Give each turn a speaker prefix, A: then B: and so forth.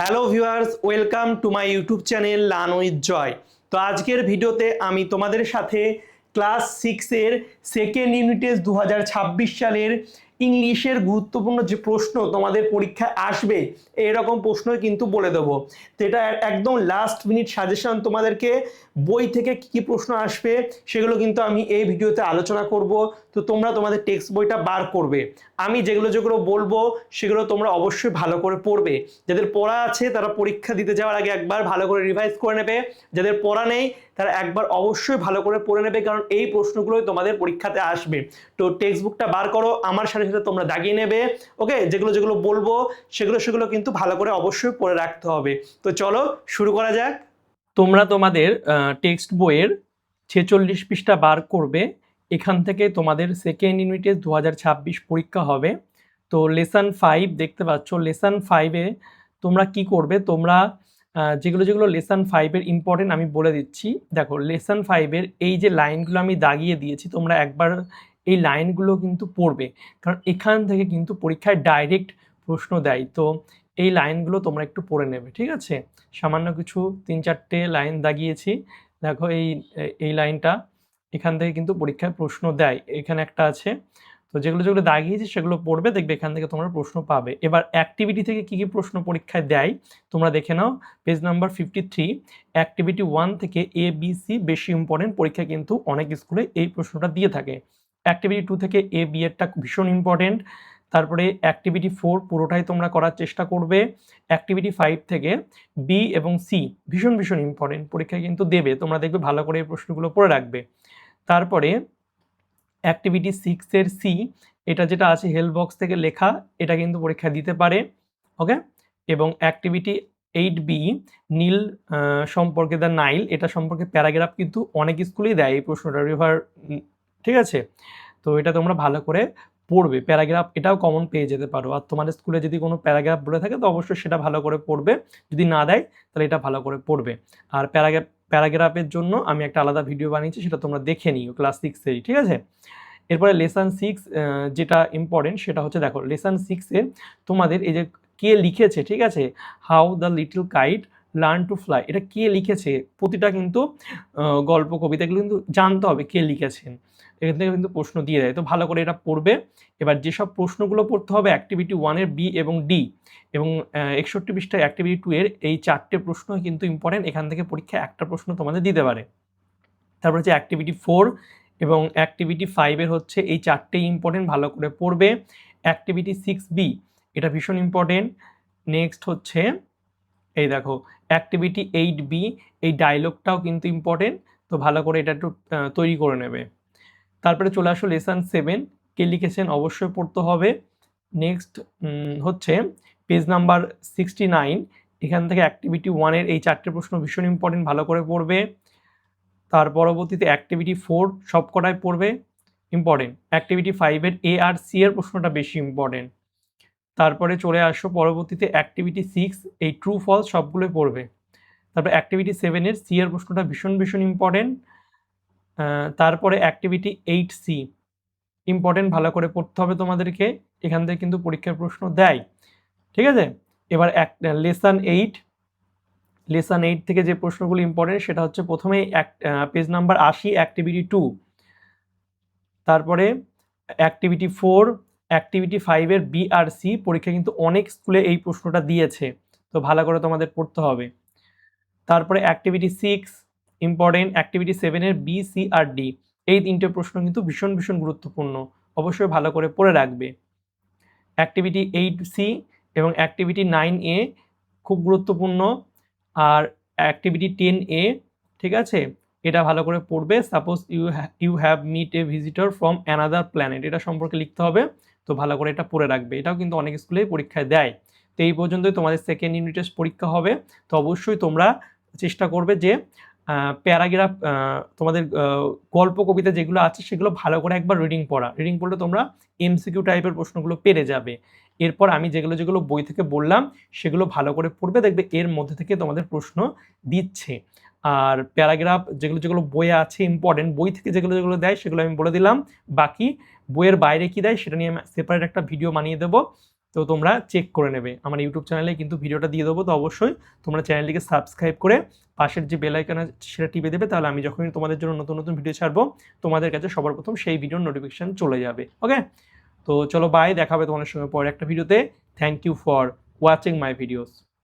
A: Hello viewers, welcome to my YouTube channel learn with Joy. তো আজকের ভিডিওতে আমি তোমাদের সাথে ক্লাস 6-এর সেকেন্ড ইউনিট টেস্ট 2026 সালের ইংলিশের গুরুত্বপূর্ণ যে প্রশ্ন তোমাদের পরীক্ষায় আসবে এরকম প্রশ্নই কিন্তু বলে দেবো। তো এটা একদম লাস্ট মিনিট সাজেশন, তোমাদেরকে বই থেকে কী কী প্রশ্ন আসবে সেগুলো কিন্তু আমি এই ভিডিওতে আলোচনা করব। তো তোমরা তোমাদের টেক্সট বইটা বার করবে, আমি যেগুলো যেগুলো বলবো সেগুলো তোমরা অবশ্যই ভালো করে পড়বে। যাদের পড়া আছে তারা পরীক্ষা দিতে যাওয়ার আগে একবার ভালো করে রিভাইজ করে নেবে, যাদের পড়া নেই তারা একবার অবশ্যই ভালো করে পড়ে নেবে, কারণ এই প্রশ্নগুলোই তোমাদের পরীক্ষাতে আসবে। তো টেক্সট বুকটা বার করো, আমার সাথে সাথে তোমরা দাগিয়ে নেবে। ওকে, যেগুলো যেগুলো বলবো সেগুলো কিন্তু ভালো করে অবশ্যই পড়ে রাখতে হবে। তো চলো শুরু করা যাক। তোমরা তোমাদের টেক্সট বইয়ের 46 পৃষ্ঠা বার করবে। এখান থেকে তোমাদের সেকেন্ড ইউনিটে 2026 পরীক্ষা হবে। তো লেসন 5 দেখতে পাচ্ছ, লেসন 5-এ তোমরা কি করবে, তোমরা যেগুলো যেগুলো লেসন 5-এর ইম্পর্টেন্ট আমি বলে দিচ্ছি। দেখো, লেসন 5-এর এই যে লাইনগুলো আমি দাগিয়ে দিয়েছি, তোমরা একবার এই লাইনগুলো কিন্তু পড়বে, কারণ এখান থেকে কিন্তু পরীক্ষায় ডাইরেক্ট প্রশ্ন দেয়। তো এই লাইনগুলো তোমরা একটু পড়ে নেবে, ঠিক আছে? সামান্য কিছু 3-4টে লাইন দাগিয়েছি। দেখো এই লাইনটা, এখান থেকে কিন্তু পরীক্ষায় প্রশ্ন দেয়। এখানে একটা আছে। তো যেগুলো যেগুলো দাগিয়েছি সেগুলো পড়বে, দেখবে এখান থেকে তোমরা প্রশ্ন পাবে। এবার অ্যাক্টিভিটি থেকে কি কি প্রশ্ন পরীক্ষায় দেয় তোমরা দেখে নাও। পেজ নাম্বার 53, অ্যাক্টিভিটি 1 থেকে এ বি সি বেশি ইম্পর্টেন্ট, পরীক্ষায় কিন্তু অনেক স্কুলে এই প্রশ্নটা দিয়ে থাকে। অ্যাক্টিভিটি 2 থেকে এ বি এরটা ভীষণ ইম্পর্টেন্ট। তারপরে অ্যাক্টিভিটি 4 পুরোটাই তোমরা করার চেষ্টা করবে। অ্যাক্টিভিটি 5 থেকে বি এবং সি ভীষণ ভীষণ ইম্পর্টেন্ট, পরীক্ষায় কিন্তু দেবে, তোমরা দেখবে ভালো করে এই প্রশ্নগুলো পড়ে রাখবে। তারপরে অ্যাক্টিভিটি 6-এর সি, এটা যেটা আছে হেল্প বক্স থেকে লেখা, এটা কিন্তু পরীক্ষায় দিতে পারে। ওকে, এবং অ্যাক্টিভিটি 8B নীল সম্পর্কে, দ্য নাইল, এটা সম্পর্কে প্যারাগ্রাফ কিন্তু অনেক স্কুলেই দেয় এই প্রশ্নটা, রিভার, ঠিক আছে? তো এটা তোমরা ভালো করে পড়বে। প্যারাগ্রাফ এটাও কমন পেয়ে যেতে পারো। আর তোমাদের স্কুলে যদি কোনো প্যারাগ্রাফ বলে থাকে তো অবশ্যই সেটা ভালো করে পড়বে, যদি না দেয় তাহলে এটা ভালো করে পড়বে। আর প্যারাগ্রাফের জন্য আমি একটা আলাদা ভিডিও বানিয়েছি, সেটা তোমরা দেখে নিও ক্লাস 6-এরই, ঠিক আছে? এরপরে লেসন 6 যেটা ইম্পর্টেন্ট সেটা হচ্ছে, দেখো লেসন 6-এ তোমাদের এই যে কে লিখেছে, ঠিক আছে, how the little kite learn to fly, এটা কে লিখেছে, প্রতিটা কিন্তু গল্প কবিতা এগুলো কিন্তু জানতে হবে কে লিখেছেন। এখান থেকে কিন্তু প্রশ্ন দিয়ে দেয়, তো ভালো করে এটা পড়বে। এবার যেসব প্রশ্নগুলো পড়তে হবে, অ্যাক্টিভিটি 1-এর বি এবং ডি এবং 61 পৃষ্ঠায় অ্যাক্টিভিটি 2-এর এই 4টে প্রশ্ন কিন্তু ইম্পর্টেন্ট, এখান থেকে পরীক্ষায় একটা প্রশ্ন তোমাদের দিতে পারে। তারপর হচ্ছে অ্যাক্টিভিটি 4 এবং অ্যাক্টিভিটি 5-এর হচ্ছে এই 4টেই ইম্পর্টেন্ট, ভালো করে পড়বে। অ্যাক্টিভিটি 6B এটা ভীষণ ইম্পর্টেন্ট। নেক্সট হচ্ছে এই দেখো অ্যাক্টিভিটি 8B, এই ডায়লগটাও কিন্তু ইম্পর্টেন্ট, তো ভালো করে এটা একটু তৈরি করে নেবে। তারপরে চলে আসো লেসন 7, কে লিখেছেন অবশ্যই পড়তে হবে। নেক্সট হচ্ছে পেজ নাম্বার 69, এখান থেকে অ্যাক্টিভিটি 1-এর এই 4টে প্রশ্ন ভীষণ ইম্পর্টেন্ট, ভালো করে পড়বে। তার পরবর্তীতে অ্যাক্টিভিটি 4 সবকটাই পড়বে, ইম্পর্টেন্ট। অ্যাক্টিভিটি 5-এর এ আর সি এর প্রশ্নটা বেশি ইম্পর্টেন্ট। তারপরে চলে আসো পরবর্তীতে অ্যাক্টিভিটি 6, এই ট্রু ফলস সবগুলোই পড়বে। তারপরে অ্যাক্টিভিটি 7-এর সি এর প্রশ্নটা ভীষণ ভীষণ ইম্পর্টেন্ট। তারপরে অ্যাক্টিভিটি 8C ইম্পর্টেন্ট, ভালো করে পড়তে হবে তোমাদেরকে, এখান থেকে কিন্তু পরীক্ষার প্রশ্ন দেয়, ঠিক আছে? এবার লেসন 8 থেকে যে প্রশ্নগুলো ইম্পর্টেন্ট সেটা হচ্ছে প্রথমেই পেজ নাম্বার 80, অ্যাক্টিভিটি 2, তারপরে অ্যাক্টিভিটি 4, অ্যাক্টিভিটি 5-এর বি আর সি, পরীক্ষা কিন্তু অনেক স্কুলে এই প্রশ্নটা দিয়েছে, তো ভালো করে তোমাদের পড়তে হবে। তারপরে অ্যাক্টিভিটি 6 ইম্পর্টেন্ট, অ্যাক্টিভিটি 7-এর বি সি আর ডি, এই 3টে প্রশ্ন কিন্তু ভীষণ ভীষণ গুরুত্বপূর্ণ, অবশ্যই ভালো করে পড়ে রাখবে। অ্যাক্টিভিটি 8C এবং অ্যাক্টিভিটি 9A খুব গুরুত্বপূর্ণ। আর অ্যাক্টিভিটি 10A, ঠিক আছে, এটা ভালো করে পড়বে। Suppose you have meet a visitor from another planet, এটা সম্পর্কে লিখতে হবে, তো ভালো করে এটা পড়ে রাখবে, এটাও কিন্তু অনেক স্কুলেই পরীক্ষায় দেয়। তো এই পর্যন্তই তোমাদের সেকেন্ড ইউনিট টেস্ট পরীক্ষা হবে। তো অবশ্যই তোমরা চেষ্টা করবে যে প্যারাগ্রাফ, তোমাদের গল্প কবিতা যেগুলো আছে সেগুলো ভালো করে একবার রিডিং পড়লে তোমরা এমসিকিউ টাইপের প্রশ্নগুলো পেরে যাবে। এরপর আমি যেগুলো যেগুলো বই থেকে বললাম সেগুলো ভালো করে পড়বে, দেখবে এর মধ্যে থেকে তোমাদের প্রশ্ন দিচ্ছে। আর প্যারাগ্রাফ যেগুলো যেগুলো বইয়ে আছে ইম্পর্টেন্ট, বই থেকে যেগুলো যেগুলো দেয় সেগুলো আমি বলে দিলাম। বাকি বইয়ের বাইরে কি দেয় সেটা নিয়ে আমি সেপারেট একটা ভিডিও বানিয়ে দেবো, তো তোমরা চেক করে নেবে। আমার ইউটিউব চ্যানেলে কিন্তু ভিডিওটা দিয়ে দেবো, তো অবশ্যই তোমরা চ্যানেলটিকে সাবস্ক্রাইব করে পাশের যে বেল আইকন আছে সেটা টিপে দেবে, তাহলে আমি যখনই তোমাদের জন্য নতুন নতুন ভিডিও ছাড়বো তোমাদের কাছে সবার প্রথম সেই ভিডিওর নোটিফিকেশন চলে যাবে। ওকে, তো চলো বাই, দেখা হবে তোমাদের সঙ্গে পরে একটা ভিডিওতে। Thank you for watching my videos.